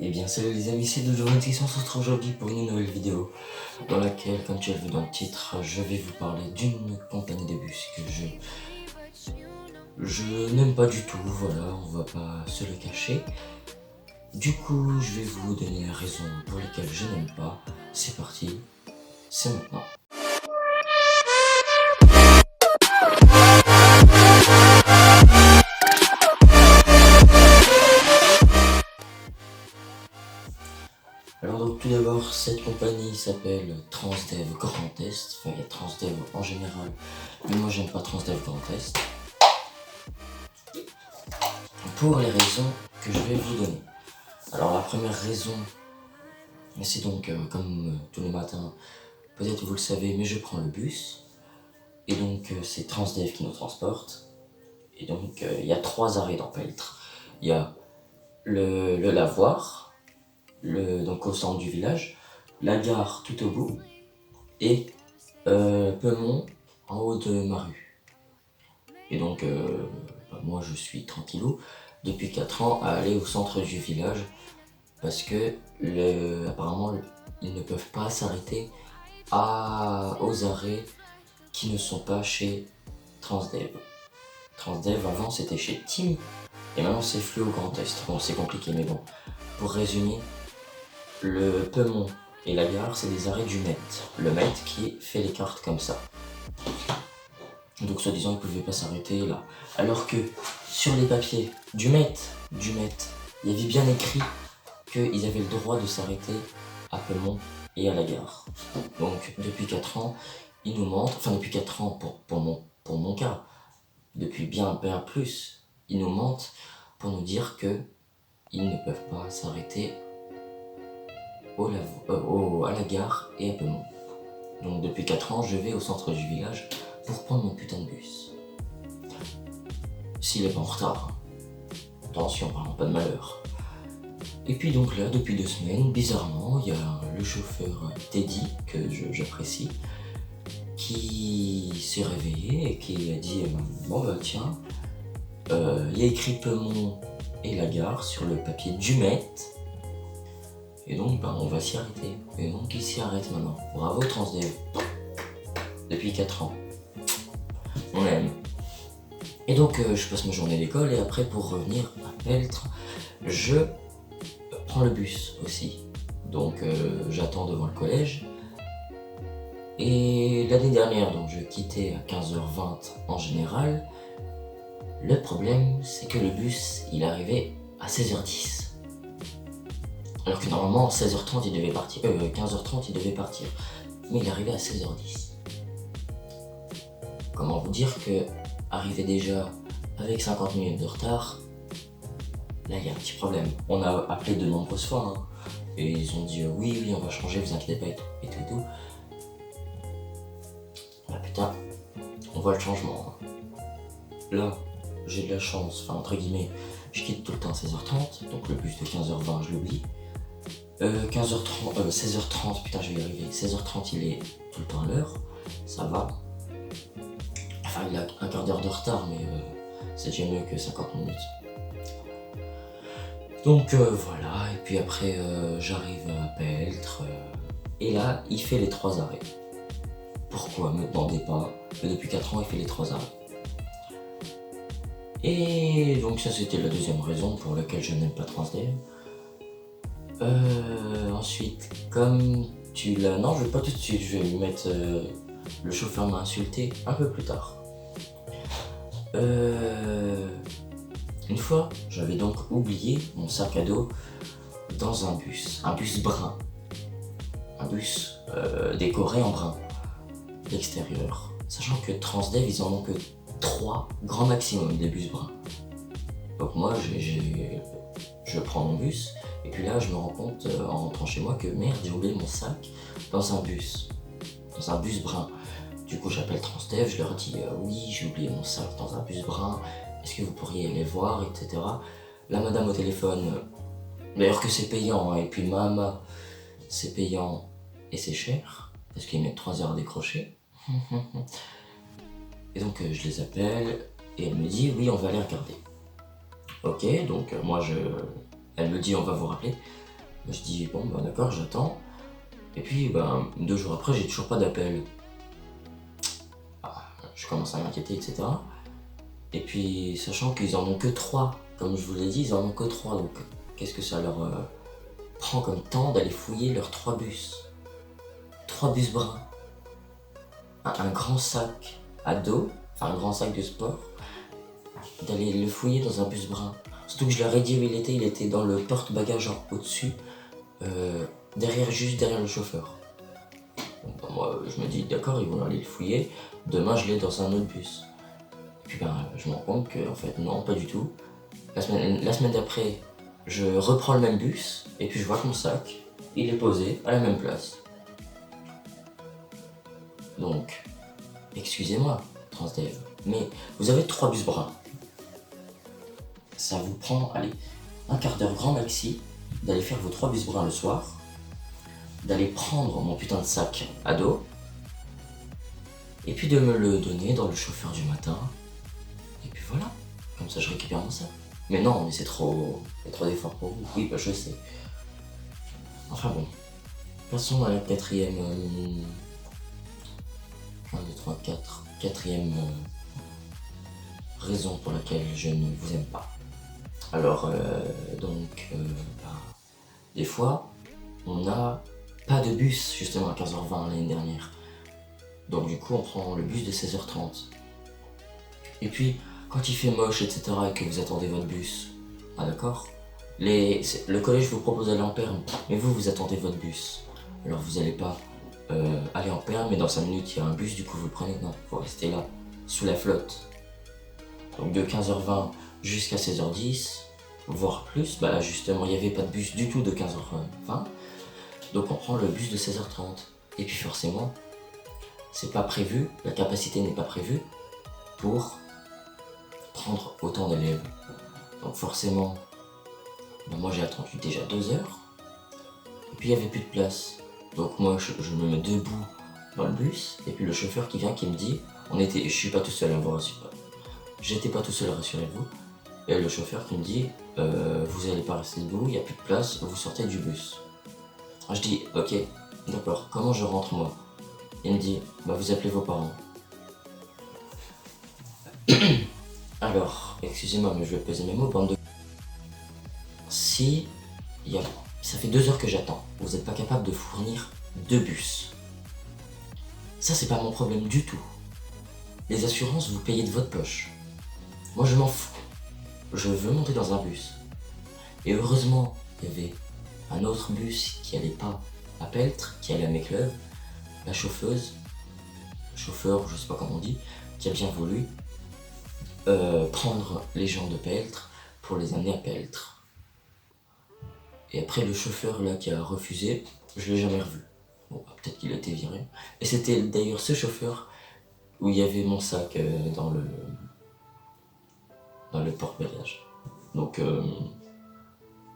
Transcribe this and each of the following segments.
Et bien salut les amis, c'est Dojomatis, on se retrouve aujourd'hui pour une nouvelle vidéo dans laquelle, comme tu as vu dans le titre, je vais vous parler d'une compagnie de bus que je n'aime pas du tout, voilà, on va pas se le cacher. Du coup, je vais vous donner les raisons pour lesquelles je n'aime pas. C'est parti, c'est maintenant. Alors donc tout d'abord, cette compagnie s'appelle Transdev Grand Est, enfin il y a Transdev en général, mais moi j'aime pas Transdev Grand Est, pour les raisons que je vais vous donner. Alors la première raison, c'est donc comme tous les matins, peut-être vous le savez, mais je prends le bus, et donc c'est Transdev qui nous transporte, et donc il y a 3 arrêts dans Peltre. Il y a le lavoir, donc au centre du village, la gare tout au bout, et Peumont en haut de ma rue. Et donc moi je suis tranquillou depuis 4 ans à aller au centre du village parce que apparemment ils ne peuvent pas s'arrêter aux arrêts qui ne sont pas chez Transdev. Transdev avant c'était chez Tim et maintenant c'est Fluo Grand Est. Bon c'est compliqué mais bon. Pour résumer, le Peumont et la gare c'est des arrêts du Met. Le Met qui fait les cartes comme ça. Donc soi-disant ils ne pouvaient pas s'arrêter là. Alors que sur les papiers du Met, il y avait bien écrit qu'ils avaient le droit de s'arrêter à Peumont et à la gare. Donc depuis 4 ans, ils nous mentent, enfin depuis 4 ans pour mon cas, depuis bien plus, ils nous mentent pour nous dire que ils ne peuvent pas s'arrêter à la gare et à Peumont. Donc depuis 4 ans, je vais au centre du village pour prendre mon putain de bus. S'il est pas en retard. Attention, parlons pas de malheur. Et puis donc là, depuis 2 semaines, bizarrement, il y a le chauffeur Teddy, que j'apprécie, qui s'est réveillé et qui a dit bon bah tiens, il y a écrit Peumont et la gare sur le papier du Met, et donc bah on va s'y arrêter. Et donc il s'y arrête maintenant. Bravo Transdev. Depuis 4 ans. On aime. Et donc je passe ma journée d'école et après pour revenir à Peltre, je prends le bus aussi. Donc j'attends devant le collège. Et l'année dernière, donc je quittais à 15h20 en général. Le problème, c'est que le bus, il arrivait à 16h10. Alors que normalement, 16h30, il devait partir. 15h30, il devait partir. Mais il arrivait à 16h10. Comment vous dire que, arrivé déjà avec 50 minutes de retard, là, il y a un petit problème. On a appelé de nombreuses fois, hein, et ils ont dit oui, on va changer, vous inquiétez pas, et tout. Ah putain, on voit le changement. Là, j'ai de la chance, enfin entre guillemets, je quitte tout le temps à 16h30, donc le bus de 15h20, je l'oublie. 16h30, putain, je vais y arriver. 16h30, il est tout le temps à l'heure, ça va. Enfin, il a un quart d'heure de retard, mais c'est déjà mieux que 50 minutes. Donc voilà, et puis après, j'arrive à Peltre, et là, il fait les 3 arrêts. Pourquoi, me demandez pas, mais depuis 4 ans, il fait les 3 arrêts. Et donc ça c'était la deuxième raison pour laquelle je n'aime pas Transdev. Ensuite, comme tu l'as... Non, je vais pas tout de suite, je vais lui mettre... le chauffeur m'a insulté un peu plus tard. Une fois, j'avais donc oublié mon sac à dos dans un bus brun. Un bus décoré en brun, l'extérieur. Sachant que Transdev, ils en ont que 3 grand maximum des bus bruns. Donc moi je prends mon bus et puis là je me rends compte en rentrant chez moi que merde, j'ai oublié mon sac dans un bus brun. Du coup j'appelle Transdev, je leur dis oui, j'ai oublié mon sac dans un bus brun, est-ce que vous pourriez aller voir, etc. La madame au téléphone, d'ailleurs que c'est payant, hein, et puis Mama, c'est payant et c'est cher parce qu'ils mettent 3 heures à décrocher. Et donc je les appelle et elle me dit oui, on va aller regarder. Ok, donc elle me dit on va vous rappeler. Je dis bon bah d'accord, j'attends. Et puis 2 jours après, j'ai toujours pas d'appel. Je commence à m'inquiéter, etc. Et puis sachant qu'ils en ont que 3, comme je vous l'ai dit, ils en ont que 3, donc qu'est-ce que ça leur prend comme temps d'aller fouiller leurs 3 bus? 3 bus bruns, un grand sac à dos, enfin un grand sac de sport, d'aller le fouiller dans un bus brun. Surtout que je leur ai dit où il était dans le porte-bagages genre au-dessus, juste derrière le chauffeur. Donc, moi je me dis d'accord, ils vont aller le fouiller, demain je l'ai dans un autre bus. Et puis je me rends compte que en fait non, pas du tout. La semaine d'après, je reprends le même bus, et puis je vois que mon sac, il est posé à la même place. Donc, excusez-moi, Transdev, mais vous avez 3 bus bruns. Ça vous prend, allez, un quart d'heure grand maxi, d'aller faire vos 3 bus bruns le soir, d'aller prendre mon putain de sac à dos, et puis de me le donner dans le chauffeur du matin, et puis voilà, comme ça je récupère mon sac. Mais non, mais c'est trop d'efforts pour vous. Oui, bah je sais. Enfin bon. Passons à la quatrième... 1, 2, 3, 4. Quatrième raison pour laquelle je ne vous aime pas. Alors, des fois, on n'a pas de bus, justement, à 15h20 l'année dernière. Donc du coup, on prend le bus de 16h30. Et puis, quand il fait moche, etc., et que vous attendez votre bus, ah d'accord, le collège vous propose d'aller en perme, mais vous attendez votre bus. Alors vous n'allez pas aller en perme, mais dans 5 minutes il y a un bus, du coup vous le prenez. Non, vous restez là, sous la flotte. Donc de 15h20 jusqu'à 16h10, voire plus, bah là justement il n'y avait pas de bus du tout de 15h20, donc on prend le bus de 16h30. Et puis forcément, c'est pas prévu, la capacité n'est pas prévue pour prendre autant d'élèves. Donc forcément, moi j'ai attendu déjà 2 heures, et puis il n'y avait plus de place. Donc moi je me mets debout dans le bus, et puis le chauffeur qui vient qui me dit, je suis pas tout seul à vous rassurer. J'étais pas tout seul, rassurez-vous. Et le chauffeur qui me dit, vous allez pas rester debout, il n'y a plus de place, vous sortez du bus. Alors je dis, ok, d'accord, comment je rentre moi? Il me dit, bah vous appelez vos parents. Alors, excusez-moi, mais je vais peser mes mots, bande de... Si, ça fait 2 heures que j'attends, vous n'êtes pas capable de fournir 2 bus. Ça, c'est pas mon problème du tout. Les assurances, vous payez de votre poche. Moi, je m'en fous. Je veux monter dans un bus. Et heureusement, il y avait un autre bus qui allait pas à Peltre, qui allait à Mécleuve. La chauffeuse, chauffeur, je sais pas comment on dit, qui a bien voulu prendre les gens de Peltre pour les amener à Peltre. Et après, le chauffeur là qui a refusé, je l'ai jamais revu. Bon, peut-être qu'il a été viré. Et c'était d'ailleurs ce chauffeur où il y avait mon sac dans le porte-bagages. Donc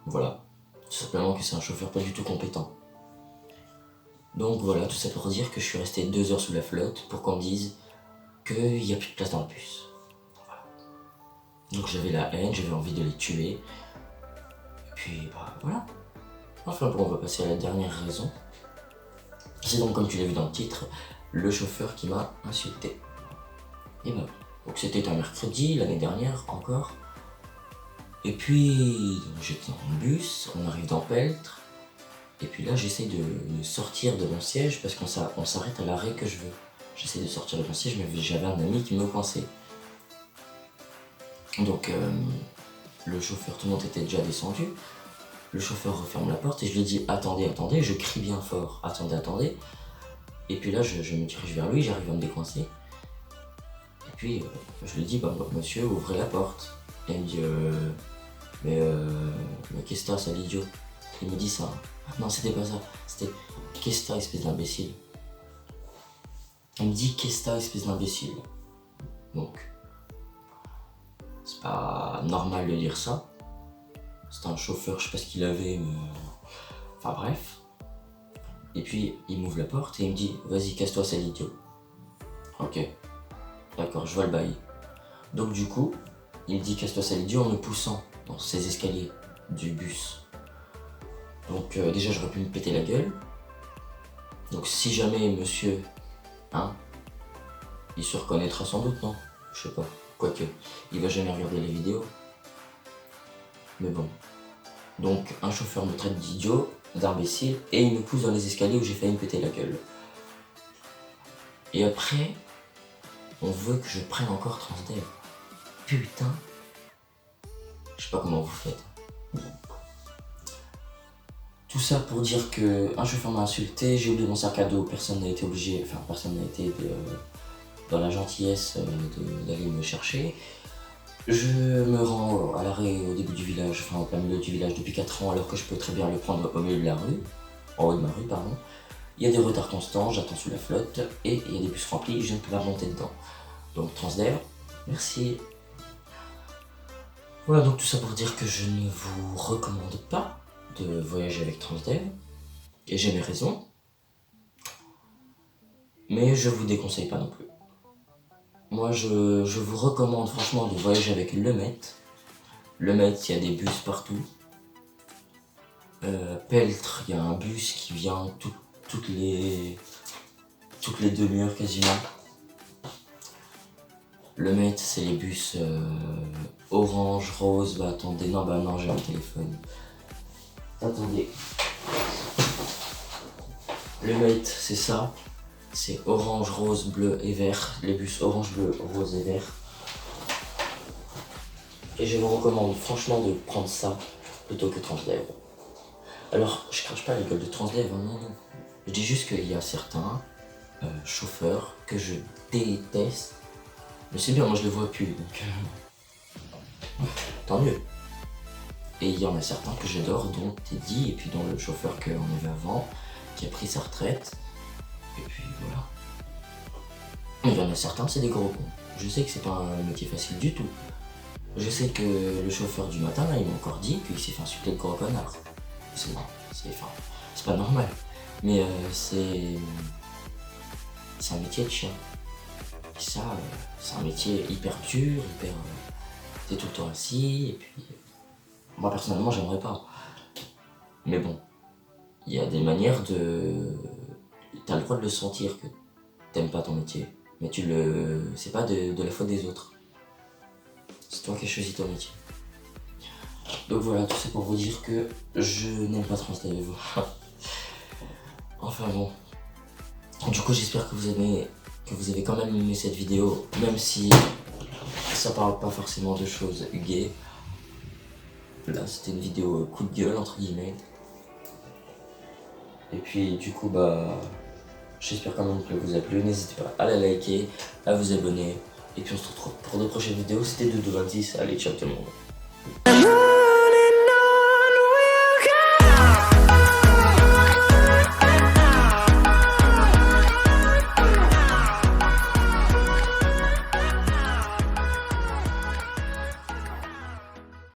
voilà, tout simplement que c'est un chauffeur pas du tout compétent. Donc voilà, tout ça pour dire que je suis resté 2 heures sous la flotte pour qu'on me dise qu'il n'y a plus de place dans le bus. Voilà. Donc j'avais la haine, j'avais envie de les tuer. Et puis voilà. Enfin bon, on va passer à la dernière raison. C'est donc, comme tu l'as vu dans le titre, le chauffeur qui m'a insulté. Et ben, donc c'était un mercredi, l'année dernière encore. Et puis, j'étais dans le bus, on arrive dans Peltre. Et puis là, j'essaie de sortir de mon siège parce qu'on s'arrête à l'arrêt que je veux. J'essaie de sortir de mon siège, mais j'avais un ami qui me coinçait. Donc, le chauffeur, tout le monde était déjà descendu. Le chauffeur referme la porte et je lui dis attendez, attendez, je crie bien fort, attendez, attendez. Et puis là, je me dirige vers lui, j'arrive à me décoincer. Et puis, je lui dis monsieur, ouvrez la porte. Et il me dit mais qu'est-ce que t'as, sale idiot? Il me dit ça. Non, c'était pas ça, c'était qu'est-ce que t'as, espèce d'imbécile. Il me dit qu'est-ce que t'as, espèce d'imbécile. Donc, c'est pas normal de dire ça. C'était un chauffeur, je sais pas ce qu'il avait, mais... Enfin bref. Et puis, il m'ouvre la porte et il me dit « Vas-y, casse-toi, sale idiot. » Ok. D'accord, je vois le bail. Donc du coup, il me dit « Casse-toi, sale idiot » en me poussant dans ces escaliers du bus. Donc déjà j'aurais pu me péter la gueule. Donc si jamais monsieur, hein, il se reconnaîtra sans doute, non? Je sais pas, quoique, il va jamais regarder les vidéos. Mais bon. Donc un chauffeur me traite d'idiot, d'imbécile, et il me pousse dans les escaliers où j'ai failli me péter la gueule. Et après, on veut que je prenne encore Transdev. Putain. Je sais pas comment vous faites. Tout ça pour dire que un chauffeur m'a insulté, j'ai oublié mon sac à dos, personne n'a été obligé, enfin personne n'a été dans la gentillesse d'aller me chercher. Je me rends à l'arrêt au début du village, enfin au plein milieu du village depuis 4 ans alors que je peux très bien le prendre au milieu de la rue, en haut de ma rue pardon. Il y a des retards constants, j'attends sous la flotte et il y a des bus remplis, je ne peux pas monter dedans. Donc Transdev, merci. Voilà donc tout ça pour dire que je ne vous recommande pas de voyager avec Transdev, et j'ai mes raisons, mais je vous déconseille pas non plus. Moi je vous recommande franchement de voyager avec Le Met. Le Met, il y a des bus partout. Peltre, il y a un bus qui vient toutes les demi-heures quasiment. Le Met, c'est les bus orange, rose, bah attendez, non j'ai un téléphone. Attendez. Le Met, c'est ça. C'est orange, rose, bleu et vert. Les bus orange, bleu, rose et vert. Et je vous recommande franchement de prendre ça plutôt que Transdev. Alors, je crache pas la gueule de Transdev, hein, non. Je dis juste qu'il y a certains chauffeurs que je déteste. Mais c'est bien, moi je les vois plus, donc tant mieux. Et il y en a certains que j'adore, dont Teddy, et puis dont le chauffeur qu'on avait avant, qui a pris sa retraite. Et puis voilà. Il y en a certains, c'est des gros cons. Je sais que c'est pas un métier facile du tout. Je sais que le chauffeur du matin, là, il m'a encore dit qu'il s'est fait insulter de gros connard. C'est pas normal. Mais c'est un métier de chien. Et ça, c'est un métier hyper dur, hyper... t'es tout le temps assis, et puis... moi, personnellement, j'aimerais pas. Mais bon, il y a des manières de... T'as le droit de le sentir que t'aimes pas ton métier. Mais c'est pas de la faute des autres. C'est toi qui as choisi ton métier. Donc voilà, tout ça pour vous dire que je n'aime pas Transdev. Enfin bon. Du coup, j'espère que vous avez quand même aimé cette vidéo, même si ça parle pas forcément de choses gays. Là, c'était une vidéo coup de gueule, entre guillemets. Et puis, du coup, bah, j'espère quand même que vous a plu. N'hésitez pas à la liker, à vous abonner. Et puis, on se retrouve pour de prochaines vidéos. C'était Doudou26. Allez, ciao tout le monde.